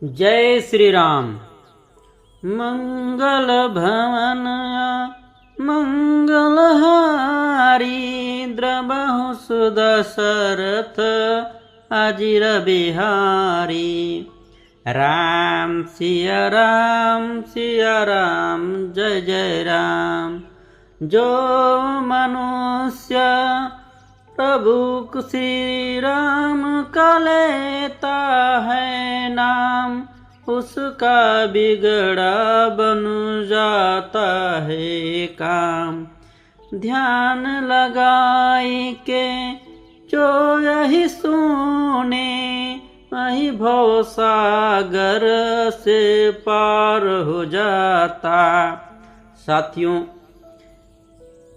जय श्री राम। मंगल भवन मंगलहारी द्रबहु सुदशरथ अजिर बिहारी। राम सिया राम जय जय राम। जो मनुष्य प्रभु श्री राम का लेता है नाम, उसका बिगड़ा बन जाता है काम। ध्यान लगाई के जो यही सुने, वही भव सागर से पार हो जाता। साथियों,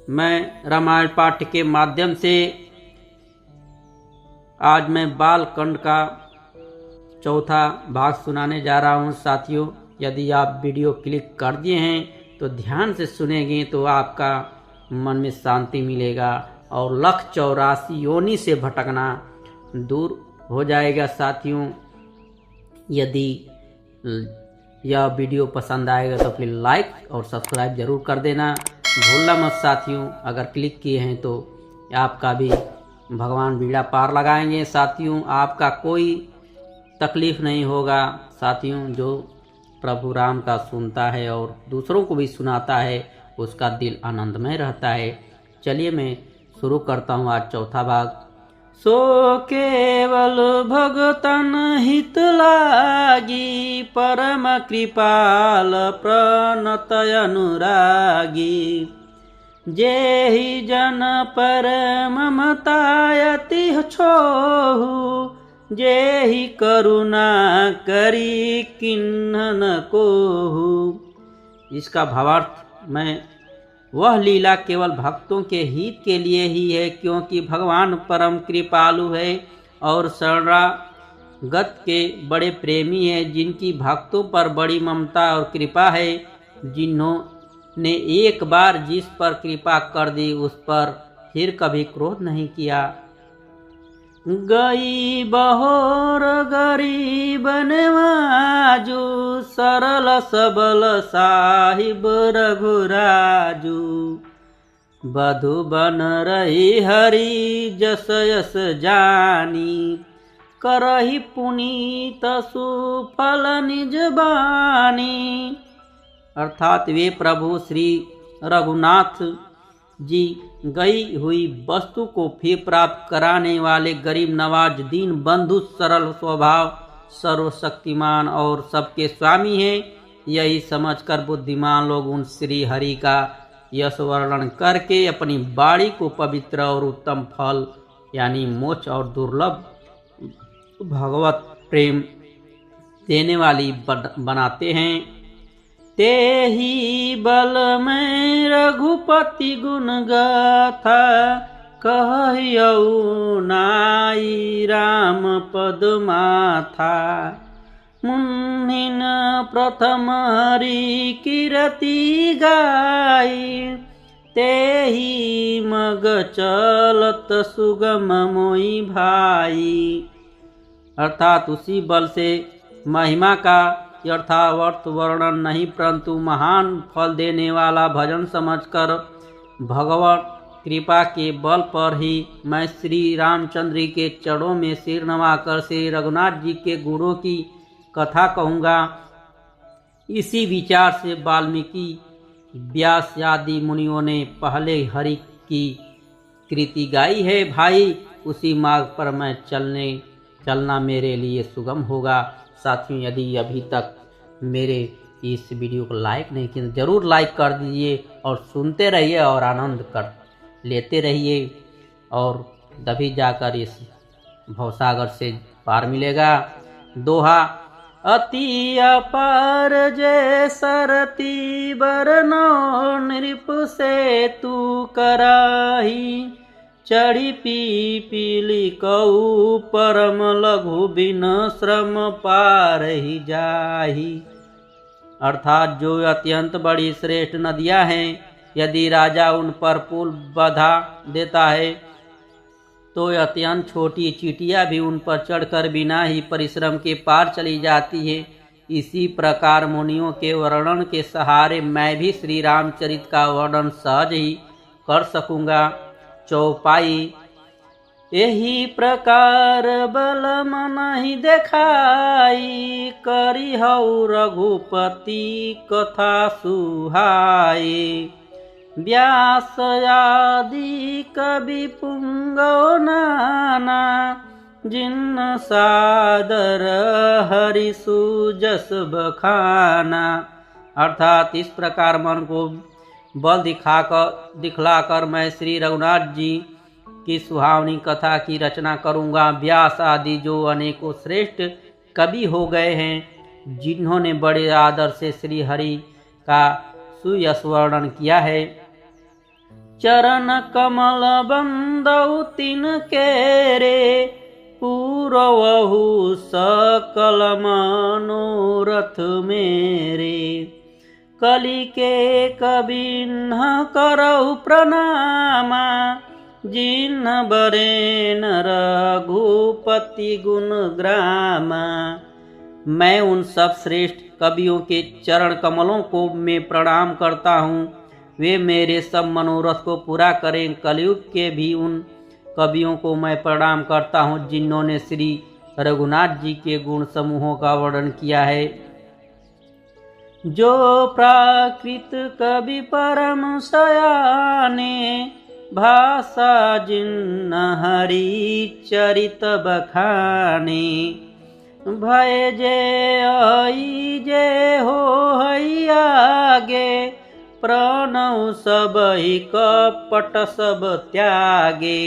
मैं रामायण पाठ के माध्यम से आज मैं बालकांड का चौथा भाग सुनाने जा रहा हूं। साथियों, यदि आप वीडियो क्लिक कर दिए हैं तो ध्यान से सुनेंगे तो आपका मन में शांति मिलेगा और 184 योनि से भटकना दूर हो जाएगा। साथियों, यदि यह वीडियो पसंद आएगा तो प्लीज़ लाइक और सब्सक्राइब जरूर कर देना, भूलना मत। साथियों, अगर क्लिक किए हैं तो आपका भी भगवान बीड़ा पार लगाएंगे। साथियों, आपका कोई तकलीफ नहीं होगा। साथियों, जो प्रभु राम का सुनता है और दूसरों को भी सुनाता है, उसका दिल आनंदमय रहता है। चलिए मैं शुरू करता हूँ आज चौथा भाग। सो केवल भगतन हित लागी, परम कृपाल प्रणत अनुरागी। जेहि जन पर ममतायति छोहु, जेहि करुणा करी किन्हन कोहु। इसका भावार्थ मैं वह लीला केवल भक्तों के हित के लिए ही है, क्योंकि भगवान परम कृपालु है और शरणागत के बड़े प्रेमी है, जिनकी भक्तों पर बड़ी ममता और कृपा है। जिन्होंने एक बार जिस पर कृपा कर दी, उस पर फिर कभी क्रोध नहीं किया। गई बहोर गरीब नवाजू, सरल सबल साहिब रघुराजू। बधु बन रही हरि जस यस जानी, करही पुनीत सुफल निज बानी। अर्थात वे प्रभु श्री रघुनाथ जी गई हुई वस्तु को फिर प्राप्त कराने वाले गरीब नवाज, दीन बंधु, सरल स्वभाव, सर्वशक्तिमान और सबके स्वामी हैं। यही समझकर बुद्धिमान लोग उन श्री हरि का यश वर्णन करके अपनी वाणी को पवित्र और उत्तम फल यानी मोक्ष और दुर्लभ भगवत प्रेम देने वाली बनाते हैं। ते ही बल में रघुपति गुण गाथा, कहयऊ नाई राम पद माथा। मुन्निन प्रथम हरि कीरति गाई, ते ही मग चलत सुगम मोई भाई। अर्थात उसी बल से महिमा का यथार्थ वर्णन नहीं, परंतु महान फल देने वाला भजन समझकर भगवत कृपा के बल पर ही मैं श्री रामचंद्र के चरणों में सिर नवाकर श्री रघुनाथ जी के गुणों की कथा कहूँगा। इसी विचार से वाल्मीकि, व्यास आदि मुनियों ने पहले हरि की कृति गाई है। भाई, उसी मार्ग पर मैं चलना मेरे लिए सुगम होगा। साथियों, यदि अभी तक मेरे इस वीडियो को लाइक नहीं किया, जरूर लाइक कर दीजिए और सुनते रहिए और आनंद कर लेते रहिए, और तभी जाकर इस भवसागर से पार मिलेगा। दोहा। अति अपार जय सरती बरनो, नृप से तू कराही। चढ़ी पीपीली कऊ परम लघु, बिन श्रम पार ही जाही। अर्थात जो अत्यंत बड़ी श्रेष्ठ नदियां हैं, यदि राजा उन पर पुल बधा देता है तो अत्यंत छोटी चींटियां भी उन पर चढ़कर बिना ही परिश्रम के पार चली जाती है। इसी प्रकार मुनियों के वर्णन के सहारे मैं भी श्री रामचरित का वर्णन सहज ही कर सकूँगा। चौपाई। यही प्रकार बल मनहि देखाई, करी हऊ रघुपति कथा सुहाई। व्यास आदि कवि पुंगव नाना, जिन सादर हरि सुजस बखाना। अर्थात इस प्रकार मन को बल दिखलाकर मैं श्री रघुनाथ जी की सुहावनी कथा की रचना करूँगा। व्यास आदि जो अनेकों श्रेष्ठ कवि हो गए हैं, जिन्होंने बड़े आदर से श्री हरि का सुयश वर्णन किया है। चरण कमल बंदौ तिनके रे, पूरवहु सकल मनोरथ मेरे। कलि के कबिन्ह करहु प्रणामा, जिन्ह बरेन रघुपति गुण ग्रामा। मैं उन सब श्रेष्ठ कवियों के चरण कमलों को मैं प्रणाम करता हूँ। वे मेरे सब मनोरथ को पूरा करें। कलयुग के भी उन कवियों को मैं प्रणाम करता हूँ, जिन्होंने श्री रघुनाथ जी के गुण समूहों का वर्णन किया है। जो प्राकृत कवि परम सयाने, भाषा जिन्न हरि चरित बखाने। भय जे आई जे हो हई आगे, प्रणव सबहि कपट सब त्यागे।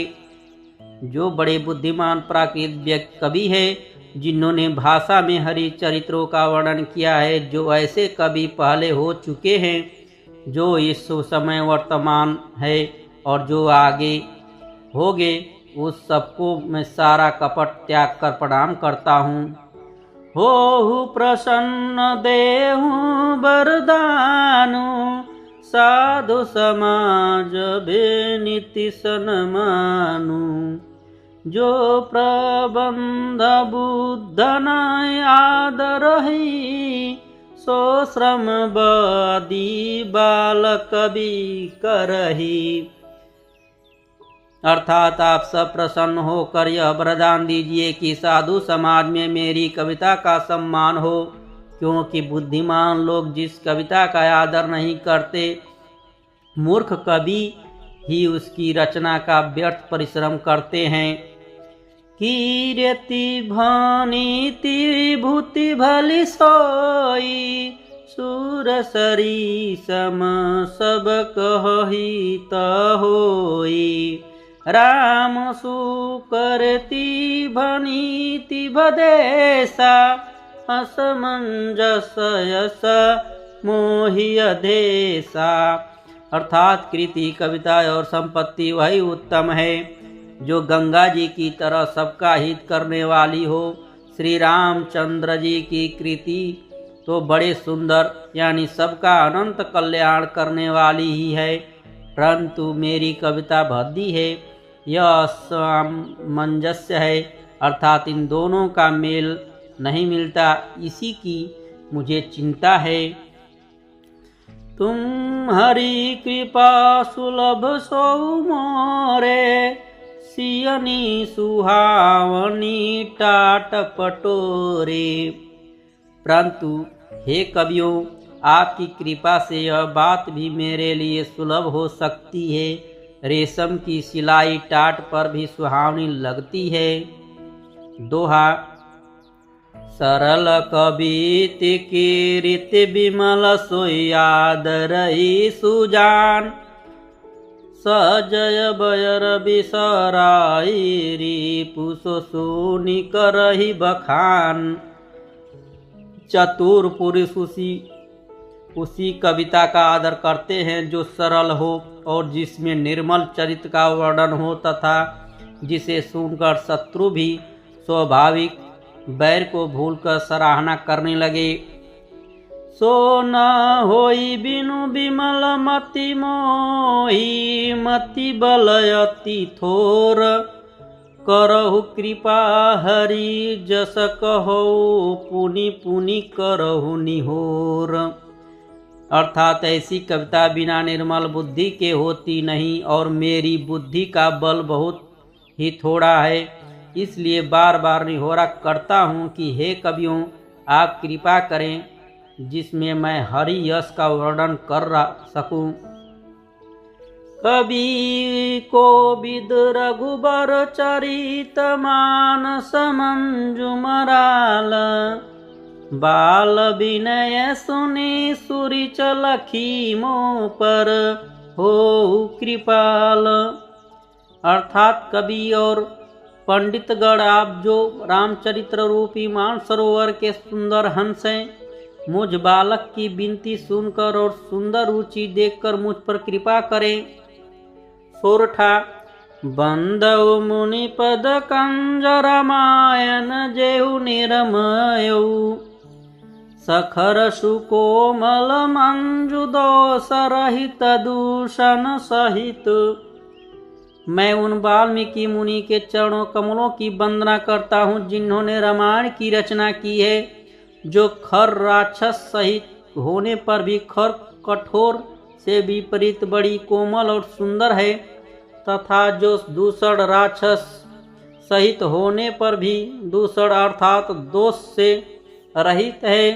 जो बड़े बुद्धिमान प्राकृत कवि है, जिन्होंने भाषा में हरि चरित्रों का वर्णन किया है। जो ऐसे कवि पहले हो चुके हैं, जो इस समय वर्तमान है और जो आगे होगे, उस सबको मैं सारा कपट त्याग कर प्रणाम करता हूँ। होहु प्रसन्न देहु वरदानु, साधु समाज बेनिति सन्मानु। जो प्रबंध बुद्ध न आदरहि, सो श्रम बदी बाल कवि करही। अर्थात आप सब प्रसन्न होकर यह वरदान दीजिए कि साधु समाज में मेरी कविता का सम्मान हो, क्योंकि बुद्धिमान लोग जिस कविता का आदर नहीं करते, मूर्ख कवि ही उसकी रचना का व्यर्थ परिश्रम करते हैं। कीर्ति भानीति भूति भली सोई, सुर सरी सम सब कहहि होई। राम सुकरति भनीति भदेसा, असमंजस यस मोहि अधेसा। अर्थात कृति, कविता और संपत्ति वही उत्तम है जो गंगा जी की तरह सबका हित करने वाली हो। श्री रामचंद्र जी की कृति तो बड़े सुंदर यानी सबका अनंत कल्याण करने वाली ही है, परंतु मेरी कविता भद्दी है, यह सामंजस्य है, अर्थात इन दोनों का मेल नहीं मिलता, इसी की मुझे चिंता है। तुम हरि कृपा सुलभ सो मोरे, सियनी सुहावनी टाट पटोरे। परंतु हे कवियों, आपकी कृपा से यह बात भी मेरे लिए सुलभ हो सकती है। रेशम की सिलाई टाट पर भी सुहावनी लगती है। दोहा। सरल कविति कीर्ति विमल सोई आदरई सुजान, सजय बयर बिसराई रिपुसो सुनि करहि बखान। चतुर पुरुष उसी कविता का आदर करते हैं जो सरल हो और जिसमें निर्मल चरित्र का वर्णन हो, तथा जिसे सुनकर शत्रु भी स्वाभाविक बैर को भूलकर सराहना करने लगे। सो न होई बिनु विमल मति मोही, मति बल अति थोर। करहु कृपा हरि जस कहो पुनि पुनि करहु निहोर। अर्थात ऐसी कविता बिना निर्मल बुद्धि के होती नहीं और मेरी बुद्धि का बल बहुत ही थोड़ा है, इसलिए बार बार निहोरा करता हूँ कि हे कवियों, आप कृपा करें जिसमें मैं हरि यश का वर्णन कर सकूं। कवि कोविद रघुबर चरित मानस मंजुमराल, बाल विनय सुनि सुरिच लखी मों पर हो कृपाल। अर्थात कवि और पंडितगण, आप जो रामचरित्र रूपी मानसरोवर के सुंदर हंस हैं, मुझ बालक की विनती सुनकर और सुंदर रुचि देखकर मुझ पर कृपा करें। सोरठा बंदउ मुनि पद कंज रामायण जेहु निरमयउ, सखर सुकोमल मंजु दोष रहित दूषण सहित। मैं उन वाल्मीकि मुनि के चरणों कमलों की वंदना करता हूँ जिन्होंने रामायण की रचना की है, जो खर राक्षस सहित होने पर भी खर कठोर से विपरीत बड़ी कोमल और सुंदर है, तथा जो दूषण राक्षस सहित होने पर भी दूषण अर्थात दोष से रहित है।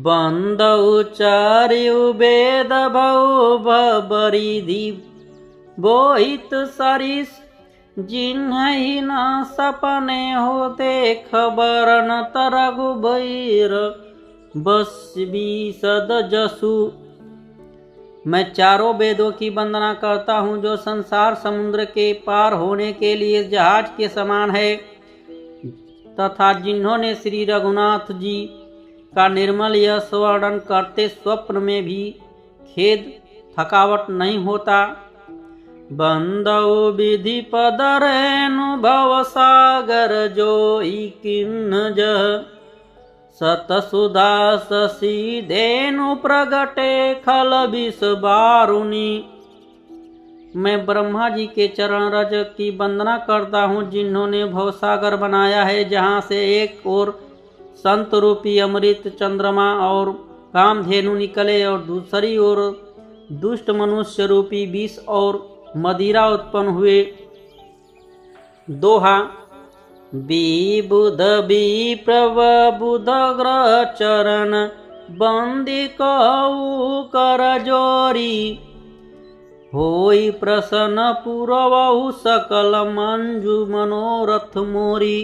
बंदउ चार्यु वेद भौ बरिधि बोहित सरिस, जिन्हि न सपने हो देख बरन रघुबीर बस बीसद जसु। मैं चारों वेदों की वंदना करता हूँ जो संसार समुद्र के पार होने के लिए जहाज के समान है, तथा जिन्होंने श्री रघुनाथ जी का निर्मल यश वर्णन करते स्वप्न में भी खेद थकावट नहीं होता। बंदउ विधि पद रेणु भव सागर जोई किन्न जह, सत सुधा शशि धेनु प्रगटे खल विष बारुणी। मैं ब्रह्मा जी के चरण रज की वंदना करता हूँ जिन्होंने भवसागर बनाया है, जहाँ से एक ओर संत रूपी अमृत चंद्रमा और कामधेनु निकले और दूसरी ओर दुष्ट मनुष्य रूपी विष और मदिरा उत्पन्न हुए। दोहा विबुध विप्रबुध ग्रह चरण बंदी कहु कर जोरी, होई प्रसन्न पुरवहु सकल मंजु मनोरथ मोरी।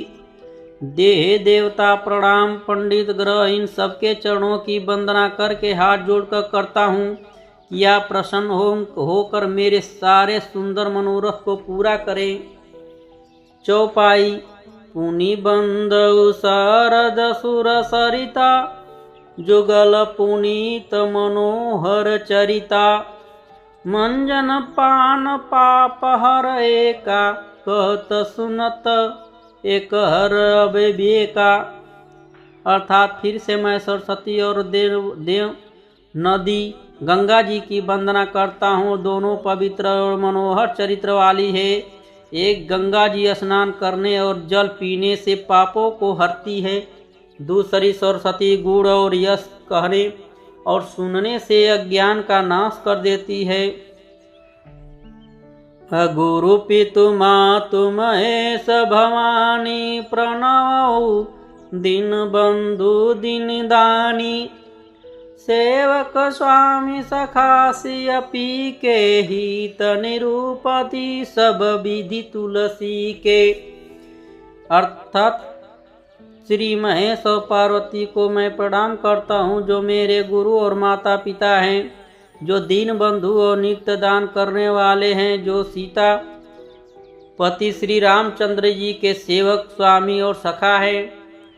देह देवता प्रणाम पंडित ग्रह इन सबके चरणों की वंदना करके हाथ जोड़कर करता हूँ कि आप प्रसन्न होकर मेरे सारे सुंदर मनोरथ को पूरा करें। चौपाई पुनि बंदउ शारद सुर सरिता, जुगल पुनीत मनोहर चरिता। मंजन पान पाप हर एका, कहत सुनत एक हर अविवेका। अर्थात फिर से मैं सरस्वती और देव नदी गंगा जी की वंदना करता हूँ, दोनों पवित्र और मनोहर चरित्र वाली है। एक गंगा जी स्नान करने और जल पीने से पापों को हरती है, दूसरी सरस्वती गुण और यश कहने और सुनने से अज्ञान का नाश कर देती है। गुरु पितु मातु महेश भवानी, प्रणव दिन बंधु दिन दानी। सेवक स्वामी सखासी अपी के, हित निरूपति सब विधि तुलसी के। अर्थात श्री महेश और पार्वती को मैं प्रणाम करता हूँ जो मेरे गुरु और माता पिता हैं, जो दीन बंधु और नित्य दान करने वाले हैं, जो सीता पति श्री रामचंद्र जी के सेवक स्वामी और सखा है,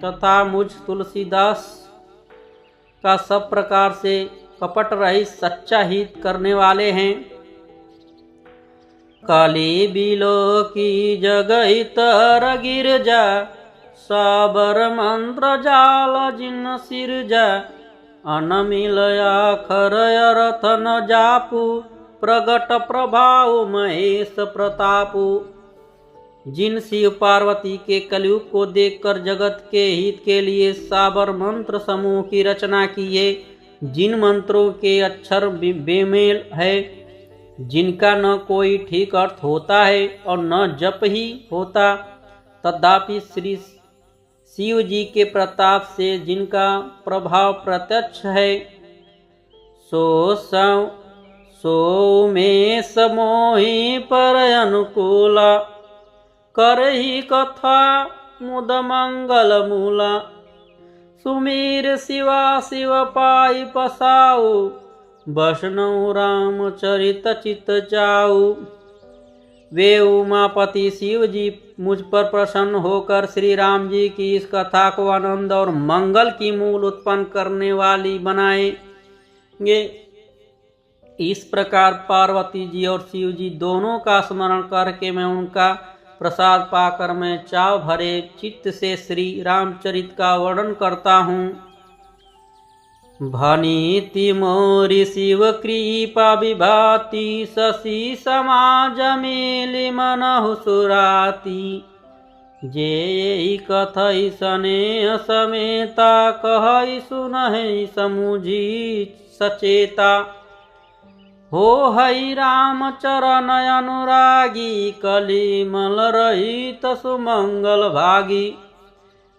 तथा मुझ तुलसीदास का सब प्रकार से कपट रहित सच्चा हित करने वाले हैं। काली बिलो की जगहित हर गिरजा, साबर मंत्र जाल जिन सिरजा। अनमिल आखर रथ न जापू, प्रगट प्रभाव महेश प्रतापू। जिन शिव पार्वती के कलयुग को देखकर जगत के हित के लिए साबर मंत्र समूह की रचना की है, जिन मंत्रों के अक्षर बेमेल है, जिनका न कोई ठीक अर्थ होता है और न जप ही होता, तथापि श्री शिव जी के प्रताप से जिनका प्रभाव प्रत्यक्ष है, सो में समोहि पर अनुकूला, करहि कथा मुद मंगल मूला, सुमीर शिवा शिव पाई पसाऊ, वैष्णव राम चरित चित जाऊ। वे उमापति शिव जी मुझ पर प्रसन्न होकर श्री राम जी की इस कथा को आनंद और मंगल की मूल उत्पन्न करने वाली बनाएंगे। इस प्रकार पार्वती जी और शिव जी दोनों का स्मरण करके मैं उनका प्रसाद पाकर मैं चाव भरे चित्त से श्री रामचरित का वर्णन करता हूँ। भनीति मोरि शिव कृपा विभाति, शशि समाज मेलि मनहु सुराती, जे कथई स्नेह समेता, कहई सुनहि समुझी सचेता। हो हई राम चरण अनुरागी, कलिमल रहित सुमंगल भागी।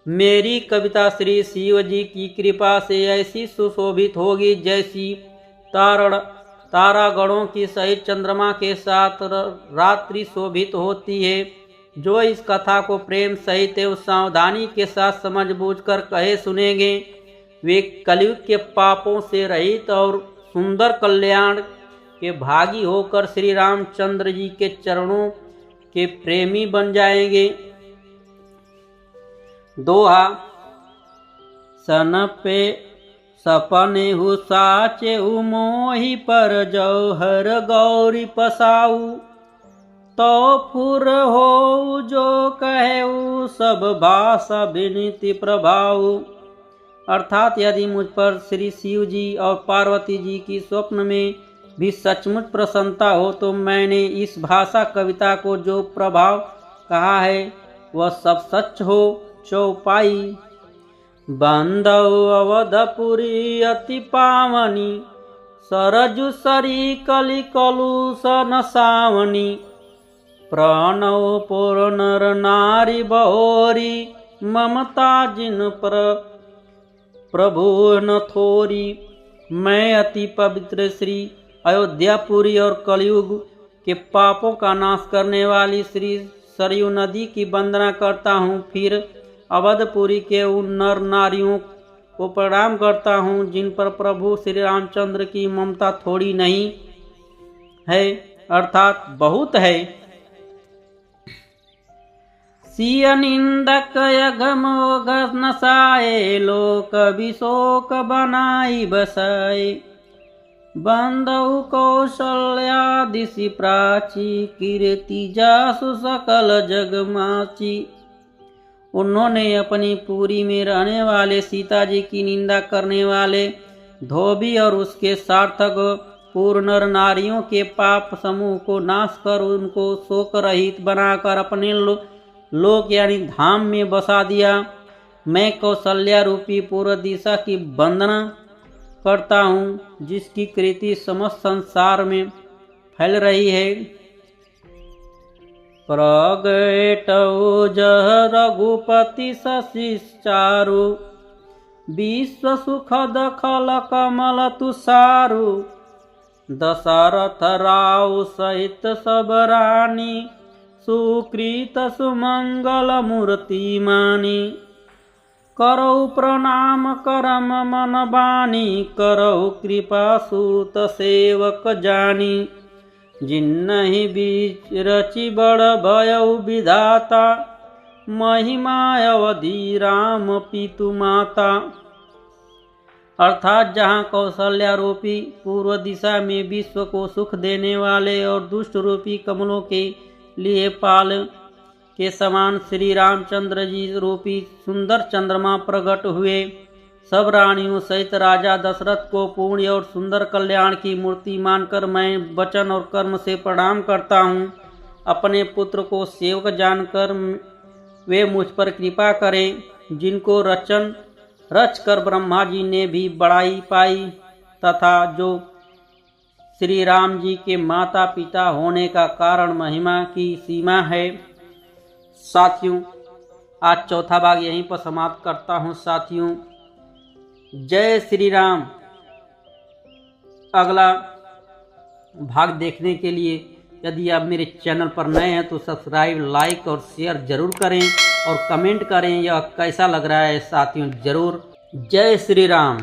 मेरी कविता श्री शिव जी की कृपा से ऐसी सुशोभित होगी जैसी तारागणों की सहित चंद्रमा के साथ रात्रि शोभित होती है। जो इस कथा को प्रेम सहित एवं सावधानी के साथ समझ बूझकर कहे सुनेंगे, वे कलयुग के पापों से रहित और सुंदर कल्याण के भागी होकर श्री रामचंद्र जी के चरणों के प्रेमी बन जाएंगे। दोहा। सन पे सपने हु साचे मोहि, पर जौहर गौरी पसाऊ, तो फुर हो जो कहेऊ, सब भाषा विनीति प्रभाऊ। अर्थात यदि मुझ पर श्री शिव जी और पार्वती जी की स्वप्न में भी सचमुच प्रसन्नता हो तो मैंने इस भाषा कविता को जो प्रभाव कहा है वह सब सच हो। चौपाई। बंदौ अवधपुरी अति पावनी, सरजु सरी कलि कलुष सावनी, प्रणव पुर नर नारी बहोरी, ममता जिन पर प्रभु न थोरी। मैं अति पवित्र श्री अयोध्यापुरी और कलयुग के पापों का नाश करने वाली श्री सरयू नदी की वंदना करता हूँ। फिर अवधपुरी के उन नर नारियों को प्रणाम करता हूँ जिन पर प्रभु श्री रामचंद्र की ममता थोड़ी नहीं है, अर्थात बहुत है। सिय निंदक यगमोग नसाए, लोक विशोक बनाई बसाए। बंदौ कौशल्या दिशि प्राची, कीर्ति जासु सकल जग माची। उन्होंने अपनी पुरी में रहने वाले सीता जी की निंदा करने वाले धोबी और उसके सार्थक पूर्ण नर नारियों के पाप समूह को नाश कर उनको शोक रहित बनाकर अपने लोक यानी धाम में बसा दिया। मैं कौशल्या रूपी पूर्व दिशा की वंदना करता हूँ जिसकी कृति समस्त संसार में फैल रही है। प्रगटौ जह रघुपति शशिचारु, विश्व सुखद खल कमल तुषारु। दशरथ राव सहित सब रानी, सुकृत सुमंगल मूर्ति मानी। करौ प्रणाम करम मन बानी, करौ कृपा सूत सेवक जानी। जिन्हि बीच रचि बड़ भयउ विधाता, महिमा अवधि राम पितु माता। अर्थात जहाँ कौशल्या रूपी पूर्व दिशा में विश्व को सुख देने वाले और दुष्ट रूपी कमलों के लिए पाल के समान श्री रामचंद्र जी रूपी सुंदर चंद्रमा प्रकट हुए, सब रानियों सहित राजा दशरथ को पूर्ण और सुंदर कल्याण की मूर्ति मानकर मैं वचन और कर्म से प्रणाम करता हूँ। अपने पुत्र को सेवक जानकर वे मुझ पर कृपा करें, जिनको रच कर ब्रह्मा जी ने भी बड़ाई पाई तथा जो श्री राम जी के माता पिता होने का कारण महिमा की सीमा है। साथियों, आज चौथा भाग यहीं पर समाप्त करता हूँ। साथियों, जय श्री राम। अगला भाग देखने के लिए यदि आप मेरे चैनल पर नए हैं तो सब्सक्राइब, लाइक और शेयर जरूर करें और कमेंट करें यह कैसा लग रहा है। साथियों, जरूर। जय श्री राम।